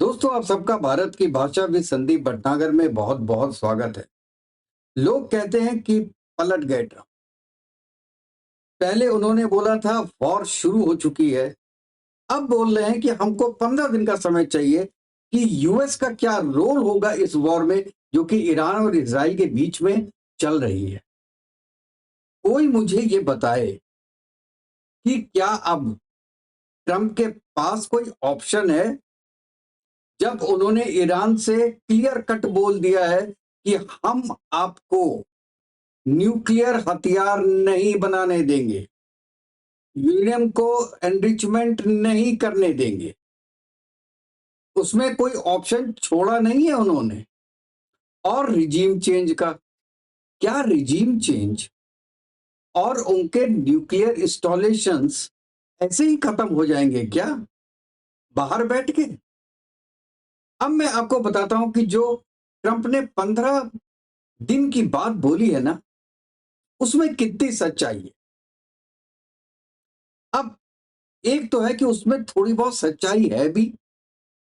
दोस्तों, आप सबका भारत की भाषा भी संदीप भटनागर में बहुत बहुत स्वागत है। लोग कहते हैं कि पलट गए ट्रंप। पहले उन्होंने बोला था वॉर शुरू हो चुकी है। अब बोल रहे हैं कि हमको 15 दिन का समय चाहिए कि यूएस का क्या रोल होगा इस वॉर में जो कि ईरान और इजराइल के बीच में चल रही है। कोई मुझे ये बताए कि क्या अब ट्रंप के पास कोई ऑप्शन है, जब उन्होंने ईरान से क्लियर कट बोल दिया है कि हम आपको न्यूक्लियर हथियार नहीं बनाने देंगे, यूरेनियम को एनरिचमेंट नहीं करने देंगे। उसमें कोई ऑप्शन छोड़ा नहीं है उन्होंने। और रिजीम चेंज का क्या? रिजीम चेंज और उनके न्यूक्लियर इंस्टॉलेशंस ऐसे ही खत्म हो जाएंगे क्या, बाहर बैठ के? अब मैं आपको बताता हूं कि जो ट्रंप ने 15 दिन की बात बोली है ना, उसमें कितनी सच्चाई है। अब एक तो है कि उसमें थोड़ी बहुत सच्चाई है भी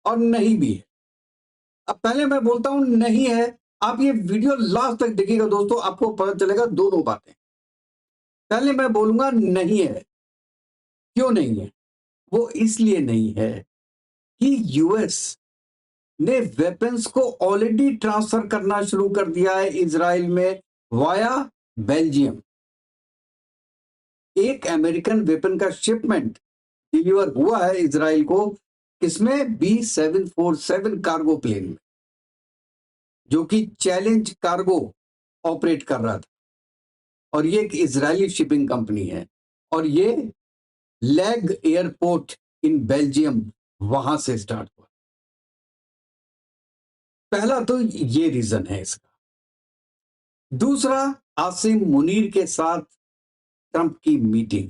और नहीं भी है। अब पहले मैं बोलता हूं नहीं है। आप ये वीडियो लास्ट तक देखिएगा दोस्तों, आपको पता चलेगा दोनों बातें। पहले मैं बोलूंगा नहीं है। क्यों नहीं है? वो इसलिए नहीं है कि यूएस ने वेपन्स को ऑलरेडी ट्रांसफर करना शुरू कर दिया है इजराइल में वाया बेल्जियम। एक अमेरिकन वेपन का शिपमेंट डिलीवर हुआ है इजराइल को, इसमें B747 कार्गो प्लेन में, जो कि चैलेंज कार्गो ऑपरेट कर रहा था। और ये एक इजरायली शिपिंग कंपनी है और ये लेग एयरपोर्ट इन बेल्जियम, वहां से स्टार्ट हुआ। पहला तो ये रीजन है इसका। दूसरा, आसिम मुनीर के साथ ट्रंप की मीटिंग,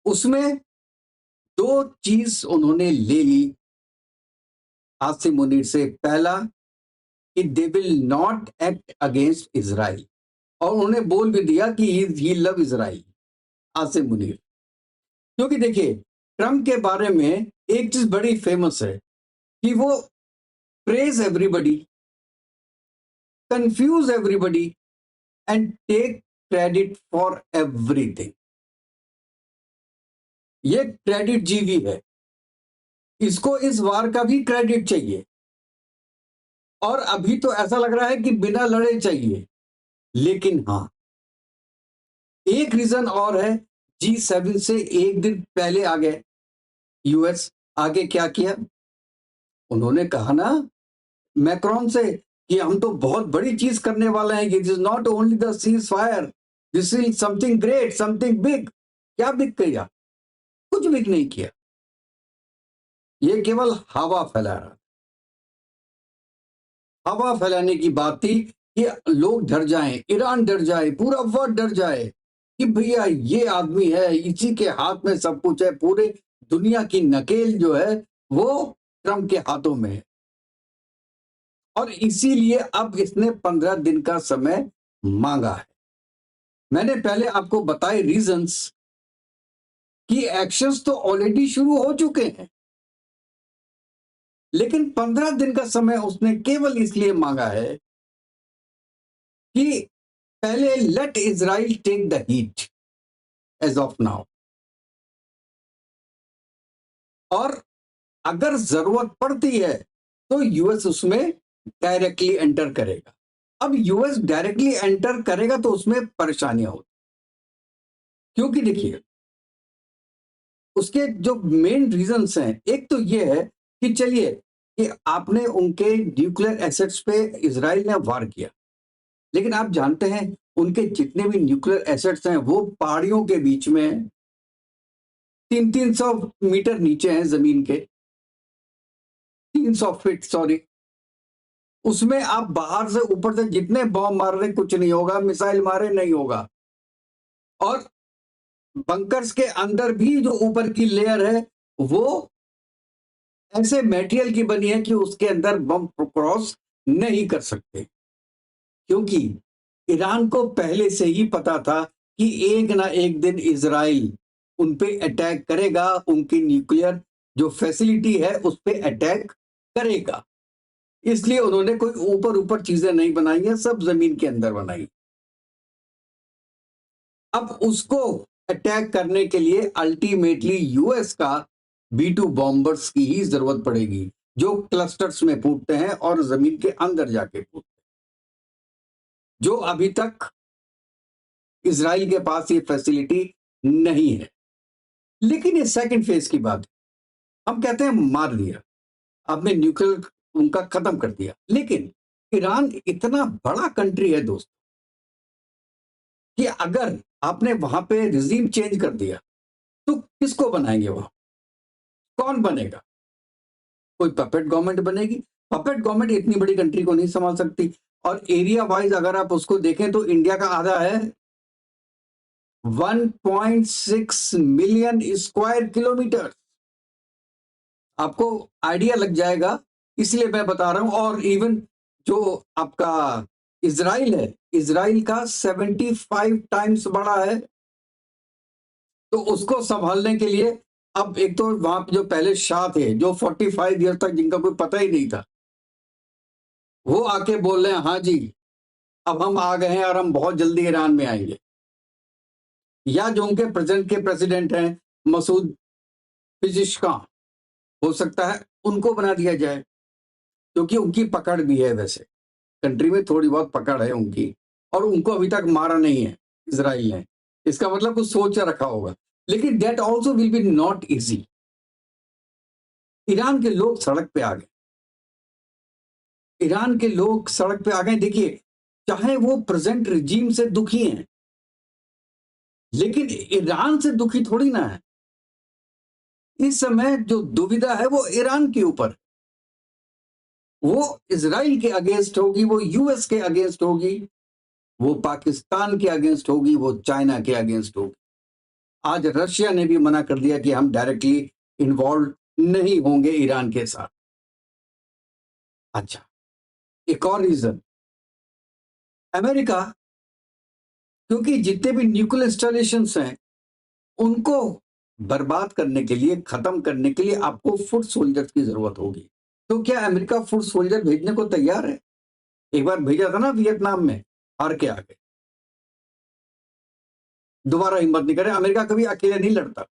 उसमें दो चीज उन्होंने ले ली आसिम मुनीर से। पहला कि they will not act against Israel, और उन्होंने बोल भी दिया कि ही लव इजराइल, आसिम मुनीर। क्योंकि देखिए, ट्रंप के बारे में एक चीज बड़ी फेमस है कि वो praise everybody, confuse everybody and take credit for everything. ये क्रेडिट जीवी है, इसको इस वार का भी क्रेडिट चाहिए। और अभी तो ऐसा लग रहा है कि बिना लड़े चाहिए। लेकिन हां, एक रीजन और है। G7 से एक दिन पहले आ गए यूएस। आगे क्या किया? उन्होंने कहा ना मैक्रोन से कि हम तो बहुत बड़ी चीज करने वाले हैं। It is not only the cease fire, this is something great, something big. क्या बिग किया? कुछ बिग नहीं किया। ये केवल हवा फैला रहा। हवा फैलाने की बात थी कि लोग डर जाएं, ईरान डर जाए, पूरा वर्ल्ड डर जाए कि भैया ये आदमी है, इसी के हाथ में सब कुछ है। पूरे दुनिया की नकेल जो है वो ट्रंप के हाथों में है। और इसीलिए अब इसने 15 दिन का समय मांगा है। मैंने पहले आपको बताए रीजंस कि एक्शंस तो ऑलरेडी शुरू हो चुके हैं, लेकिन 15 दिन का समय उसने केवल इसलिए मांगा है कि पहले let Israel take the heat as of now, और अगर जरूरत पड़ती है तो यूएस उसमें डायरेक्टली एंटर करेगा। अब यूएस डायरेक्टली एंटर करेगा तो उसमें परेशानियां होती, क्योंकि देखिए उसके जो मेन रीजंस हैं, एक तो ये है कि चलिए कि आपने उनके न्यूक्लियर एसेट्स पे इजराइल ने वार किया, लेकिन आप जानते हैं उनके जितने भी न्यूक्लियर एसेट्स हैं वो पहाड़ियों के बीच में हैं, 300 मीटर नीचे हैं जमीन के, 300 फीट, सॉरी। उसमें आप बाहर से ऊपर से जितने बॉम्ब मार रहे कुछ नहीं होगा, मिसाइल मारे नहीं होगा। और बंकर्स के अंदर भी जो ऊपर की लेयर है वो ऐसे मटेरियल की बनी है कि उसके अंदर बम क्रॉस नहीं कर सकते, क्योंकि ईरान को पहले से ही पता था कि एक ना एक दिन इजराइल उन पे अटैक करेगा, उनकी न्यूक्लियर जो फैसिलिटी है उस पे अटैक करेगा। इसलिए उन्होंने कोई ऊपर ऊपर चीजें नहीं बनाई है, सब जमीन के अंदर बनाई। अब उसको अटैक करने के लिए अल्टीमेटली यूएस का B2 बॉम्बर्स की ही जरूरत पड़ेगी, जो क्लस्टर्स में फूटते हैं और जमीन के अंदर जाके फूटते हैं, जो अभी तक इजराइल के पास ये फैसिलिटी नहीं है। लेकिन ये सेकंड फेज की बात है। हम कहते हैं मार दिया, आपने न्यूक्लियर उनका खत्म कर दिया, लेकिन ईरान इतना बड़ा कंट्री है दोस्त कि अगर आपने वहां पे रिजीम चेंज कर दिया तो किसको बनाएंगे? वहां कौन बनेगा? कोई पपेट गवर्नमेंट बनेगी? पपेट गवर्नमेंट इतनी बड़ी कंट्री को नहीं संभाल सकती। और एरिया वाइज अगर आप उसको देखें तो इंडिया का आधा है, 1.6 मिलियन स्क्वायर किलोमीटर। आपको आइडिया लग जाएगा, इसलिए मैं बता रहा हूं। और इवन जो आपका इजराइल है, इजराइल का 75 टाइम्स बड़ा है। तो उसको संभालने के लिए अब एक तो वहां पे जो पहले शाह थे, जो 45 ईयर तक जिनका कोई पता ही नहीं था, वो आके बोल रहे हैं हाँ जी अब हम आ गए हैं और हम बहुत जल्दी ईरान में आएंगे। या जो उनके प्रेजेंट के प्रेसिडेंट हैं मसूद पिजिशकान, हो सकता है उनको बना दिया जाए, क्योंकि उनकी पकड़ भी है, वैसे कंट्री में थोड़ी बहुत पकड़ है उनकी, और उनको अभी तक मारा नहीं है इसराइल ने। इसका मतलब कुछ सोच रखा होगा, लेकिन that also will be not easy. Iran के लोग सड़क पे आ गए, ईरान के लोग सड़क पे आ गए। देखिए, चाहे वो प्रेजेंट रिजीम से दुखी हैं, लेकिन ईरान से दुखी थोड़ी ना है। इस समय जो दुविधा है वो ईरान के ऊपर, वो इजराइल के अगेंस्ट होगी, वो यूएस के अगेंस्ट होगी, वो पाकिस्तान के अगेंस्ट होगी, वो चाइना के अगेंस्ट होगी। आज रशिया ने भी मना कर दिया कि हम डायरेक्टली इन्वॉल्व नहीं होंगे ईरान के साथ। अच्छा, एक और रीजन, अमेरिका, क्योंकि जितने भी न्यूक्लियर इंस्टॉलेशन हैं उनको बर्बाद करने के लिए, खत्म करने के लिए आपको फुट सोल्जर्स की जरूरत होगी। तो क्या अमेरिका फुट सोल्जर भेजने को तैयार है? एक बार भेजा था ना वियतनाम में, हार के आ गए। दोबारा हिम्मत नहीं करे, अमेरिका कभी अकेले नहीं लड़ता।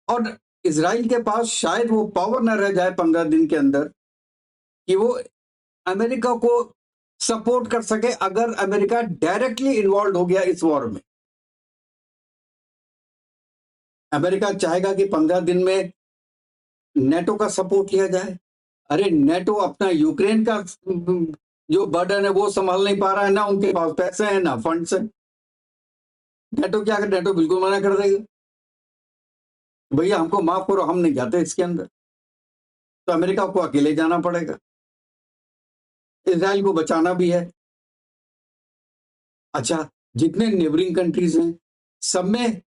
और इजराइल के पास शायद वो पावर न रह जाए 15 दिन के अंदर कि वो अमेरिका को सपोर्ट कर सके, अगर अमेरिका डायरेक्टली इन्वॉल्व हो गया इस वॉर में। अमेरिका चाहेगा कि 15 दिन में नेटो का सपोर्ट लिया जाए। अरे नेटो अपना यूक्रेन का जो बर्डन है वो संभाल नहीं पा रहा है, ना उनके पास पैसे हैं ना फंड्स हैं। नेटो क्या कर, नेटो बिल्कुल मना कर देगा, भैया हमको माफ करो, हम नहीं जाते इसके अंदर। तो अमेरिका को अकेले जाना पड़ेगा, इजराइल को बचाना भी है। अच्छा, जितने नेबरिंग कंट्रीज हैं सब में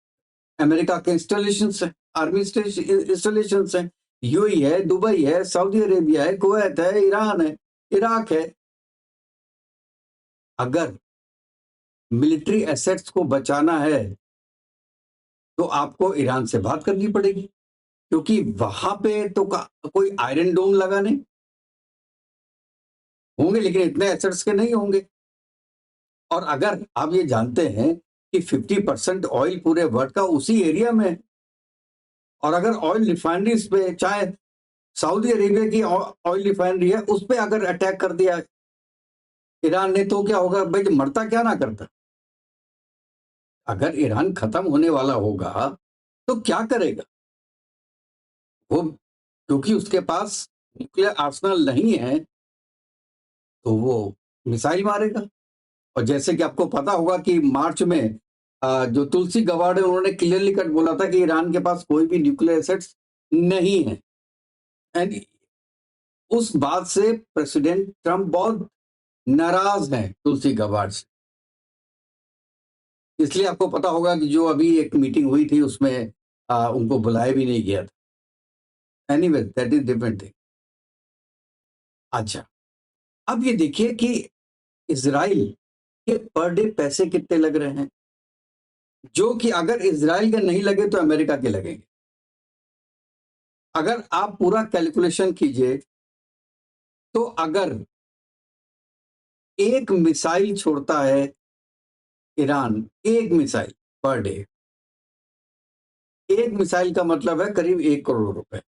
अमेरिका के इंस्टॉलेशन है, आर्मी इंस्टॉलेशन है। यूएई है, दुबई है, सऊदी अरेबिया है, कुवैत है, ईरान है, इराक है। अगर मिलिट्री एसेट्स को बचाना है तो आपको ईरान से बात करनी पड़ेगी, क्योंकि वहां पे तो कोई आयरन डोम लगा नहीं होंगे, लेकिन इतने एसेट्स के नहीं होंगे। और अगर आप ये जानते हैं कि 50% ऑयल पूरे वर्ल्ड का उसी एरिया में है, और अगर ऑयल रिफाइनरीज पे, चाहे सऊदी अरेबिया की ऑयल रिफाइनरी है, उस पे अगर अटैक कर दिया ईरान ने, तो क्या होगा भाई? मरता क्या ना करता। अगर ईरान खत्म होने वाला होगा तो क्या करेगा वो? क्योंकि उसके पास न्यूक्लियर आर्सेनल नहीं है, तो वो मिसाइल मारेगा। और जैसे कि आपको पता होगा कि मार्च में जो तुलसी गवाड़ है, उन्होंने क्लियरली कट बोला था कि ईरान के पास कोई भी न्यूक्लियर एसेट्स नहीं है। एंड उस बात से प्रेसिडेंट ट्रंप बहुत नाराज हैं तुलसी गवाड़ से। इसलिए आपको पता होगा कि जो अभी एक मीटिंग हुई थी उसमें उनको बुलाया भी नहीं गया था। Anyway, that is different thing. अच्छा, अब ये देखिए कि इजराइल के पर डे पैसे कितने लग रहे हैं, जो कि अगर इजराइल के नहीं लगे तो अमेरिका के लगेंगे। अगर आप पूरा कैलकुलेशन कीजिए तो अगर एक मिसाइल छोड़ता है ईरान, एक मिसाइल पर डे, एक मिसाइल का मतलब है करीब 1 करोड़ रुपए।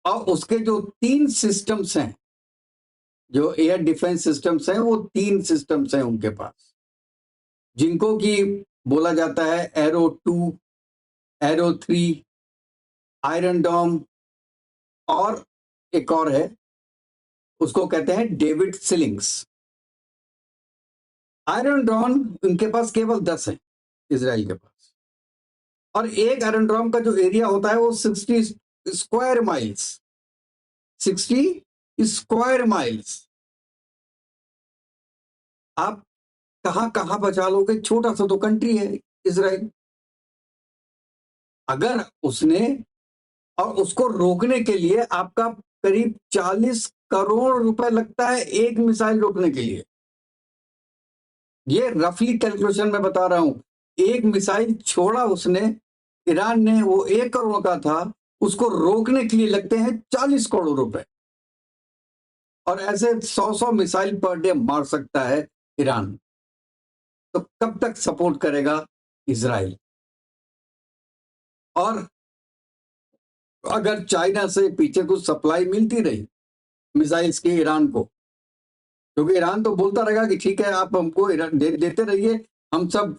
और उसके जो 3 सिस्टम्स हैं, जो एयर डिफेंस सिस्टम्स हैं, वो 3 सिस्टम्स हैं उनके पास, जिनको कि बोला जाता है एरो 2, एरो 3, आयरन डोम, और एक और है, उसको कहते हैं डेविड सिलिंग्स। आयरन डोम उनके पास केवल 10 है इजराइल के पास, और एक आयरन डोम का जो एरिया होता है वो 60 स्क्वायर माइल्स, 60 स्क्वायर माइल्स। आप कहां कहां बचा लोगे? छोटा सा तो कंट्री है इजराइल। अगर उसने, और उसको रोकने के लिए आपका करीब 40 करोड़ रुपए लगता है एक मिसाइल रोकने के लिए। ये रफली कैलकुलेशन में बता रहा हूं। एक मिसाइल छोड़ा उसने, ईरान ने, वो 1 करोड़ का था, उसको रोकने के लिए लगते हैं 40 करोड़ रुपए। और ऐसे 100 मिसाइल पर डे मार सकता है ईरान। तो कब तक सपोर्ट करेगा इजराइल? और अगर चाइना से पीछे कुछ सप्लाई मिलती रही मिसाइल्स की ईरान को, क्योंकि ईरान तो बोलता रहेगा कि ठीक है आप हमको देते रहिए, हम सब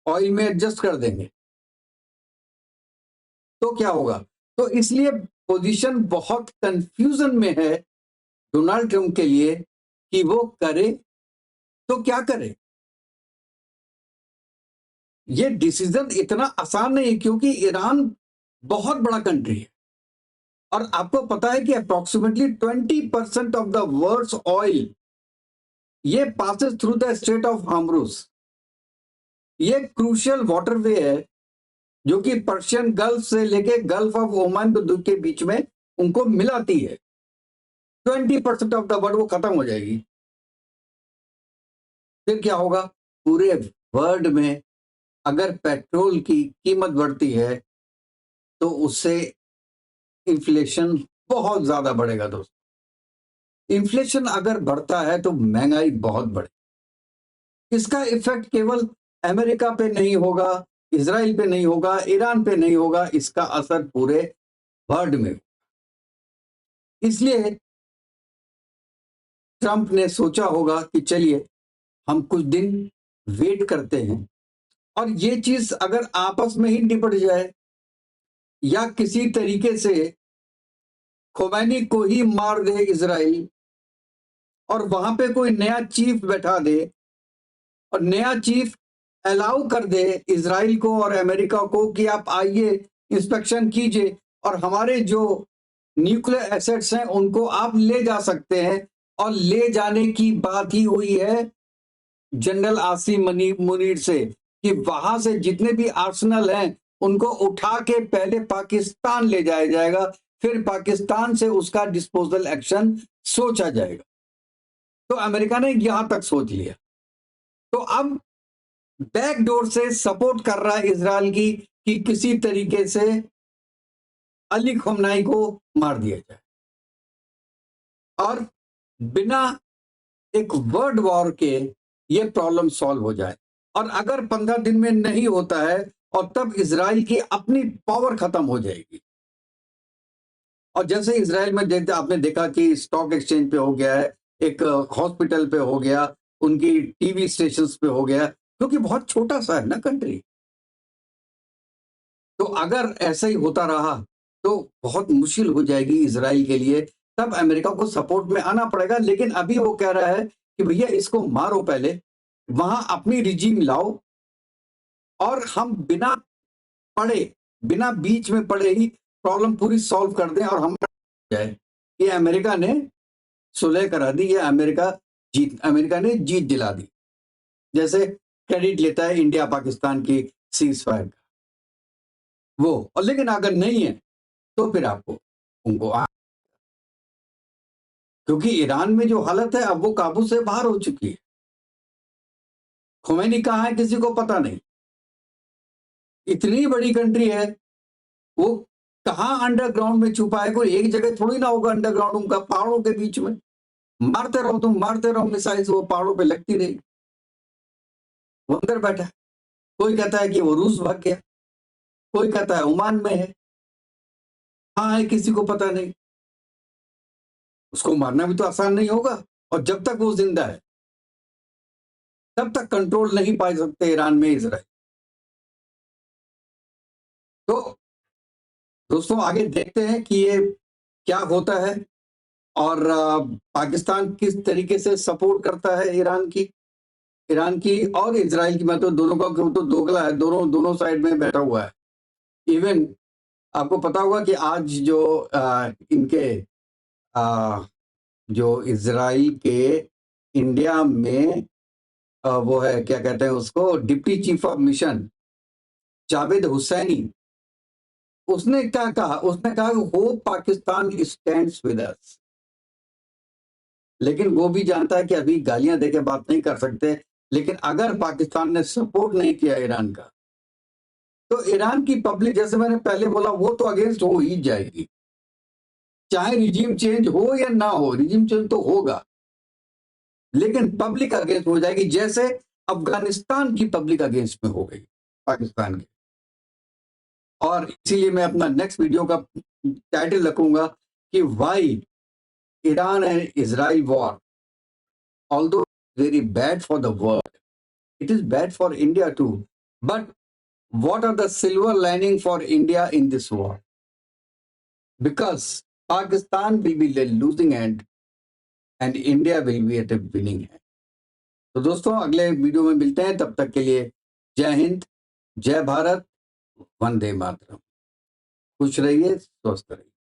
ऑयल में एडजस्ट कर देंगे, तो क्या होगा? तो इसलिए पोजीशन बहुत कंफ्यूजन में है डोनाल्ड ट्रंप के लिए कि वो करे तो क्या करे। ये डिसीजन इतना आसान नहीं, क्योंकि ईरान बहुत बड़ा कंट्री है, और आपको पता है कि approximately 20% of the world's oil ये passes through the strait of Hormuz. ये क्रूशियल वाटरवे है जो कि पर्शियन गल्फ से लेके गल्फ ऑफ ओमान के बीच में उनको मिलाती है। 20% ऑफ द वर्ल्ड वो खत्म हो जाएगी, फिर क्या होगा? पूरे वर्ल्ड में अगर पेट्रोल की कीमत बढ़ती है तो उससे इन्फ्लेशन बहुत ज्यादा बढ़ेगा दोस्तों। इन्फ्लेशन अगर बढ़ता है तो महंगाई बहुत बढ़े। इसका इफेक्ट केवल अमेरिका पे नहीं होगा, इजराइल पे नहीं होगा, ईरान पे नहीं होगा, इसका असर पूरे वर्ल्ड में। इसलिए ट्रंप ने सोचा होगा कि चलिए हम कुछ दिन वेट करते हैं, और ये चीज अगर आपस में ही निपट जाए या किसी तरीके से खोमैनी को ही मार दे इजराइल, और वहां पे कोई नया चीफ बैठा दे, और नया चीफ अलाउ कर दे इजराइल को और अमेरिका को कि आप आइए, इंस्पेक्शन कीजिए, और हमारे जो न्यूक्लियर एसेट्स हैं उनको आप ले जा सकते हैं। और ले जाने की बात ही हुई है जनरल आसिम मुनीर से कि वहां से जितने भी आर्सेनल हैं उनको उठा के पहले पाकिस्तान ले जाया जाएगा, फिर पाकिस्तान से उसका डिस्पोजल एक्शन सोचा जाएगा। तो अमेरिका ने यहां तक सोच लिया, तो अब बैकडोर से सपोर्ट कर रहा है इजराइल की कि किसी तरीके से अली खमेनी को मार दिया जाए, और बिना एक वर्ल्ड वॉर के ये प्रॉब्लम सॉल्व हो जाए। और अगर 15 दिन में नहीं होता है, और तब इजराइल की अपनी पावर खत्म हो जाएगी। और जैसे इजराइल में देखते आपने देखा कि स्टॉक एक्सचेंज पे हो गया है, एक हॉस्पिटल पे हो गया, उनकी टीवी स्टेशंस पे हो गया, क्योंकि बहुत छोटा सा है ना कंट्री। तो अगर ऐसा ही होता रहा तो बहुत मुश्किल हो जाएगी इजराइल के लिए, तब अमेरिका को सपोर्ट में आना पड़ेगा। लेकिन अभी वो कह रहा है कि भैया इसको मारो पहले, वहां अपनी रिजीम लाओ, और हम बिना पड़े, बिना बीच में पड़े ही प्रॉब्लम पूरी सॉल्व कर दें, और हम जाए। ये अमेरिका ने सुलह करा दी, ये अमेरिका ने जीत दिला दी। जैसे क्रेडिट लेता है इंडिया पाकिस्तान की सीज फायर का वो, और लेकिन अगर नहीं है तो फिर आपको उनको क्योंकि ईरान में जो हालत है अब वो काबू से बाहर हो चुकी है। खोमैनी कहाँ है किसी को पता नहीं। इतनी बड़ी कंट्री है वो कहाँ अंडरग्राउंड में छुपा है, कोई एक जगह थोड़ी ना होगा अंडरग्राउंड उनका, पहाड़ों के बीच में। मारते रहो तुम, मारते रहो मिसाइल, वो पहाड़ों पे लगती रही, वो अंदर बैठा है। कोई कहता है कि वो रूस भाग गया, कोई कहता है ओमान में है, हाँ है, किसी को पता नहीं। उसको मारना भी तो आसान नहीं होगा, और जब तक वो जिंदा है तब तक कंट्रोल नहीं पा सकते ईरान में इजराइल। तो दोस्तों आगे देखते हैं कि ये क्या होता है, और पाकिस्तान किस तरीके से सपोर्ट करता है ईरान की और इजराइल की। मैं तो दोनों का, क्यों तो दोगला है, दोनों साइड में बैठा हुआ है। इवन आपको पता होगा कि आज जो इनके जो इजराइल के इंडिया में वो है, क्या कहते हैं उसको, deputy chief of mission Javed Hussaini, उसने क्या कहा, उसने कहा hope Pakistan stands with us. लेकिन वो भी जानता है कि अभी गालियां देके बात नहीं कर सकते, लेकिन अगर पाकिस्तान ने सपोर्ट नहीं किया ईरान का, तो ईरान की पब्लिक, जैसे मैंने पहले बोला, वो तो अगेंस्ट हो ही जाएगी। चाहे रिजीम चेंज हो या ना हो, रिजीम चेंज तो होगा, लेकिन पब्लिक अगेंस्ट हो जाएगी, जैसे अफगानिस्तान की पब्लिक अगेंस्ट में हो गई पाकिस्तान के। और इसीलिए मैं अपना नेक्स्ट वीडियो का टाइटल रखूंगा कि why Iran and Israel war, although very bad for the world, it is bad for India too. But what are the silver lining for India in this war? Because Pakistan will be the losing end and India will be at a winning end. तो दोस्तों अगले video में मिलते हैं, तब तक के लिए जय हिंद, जय भारत, वंदे मातरम। खुश रहिए, स्वस्थ रहिए।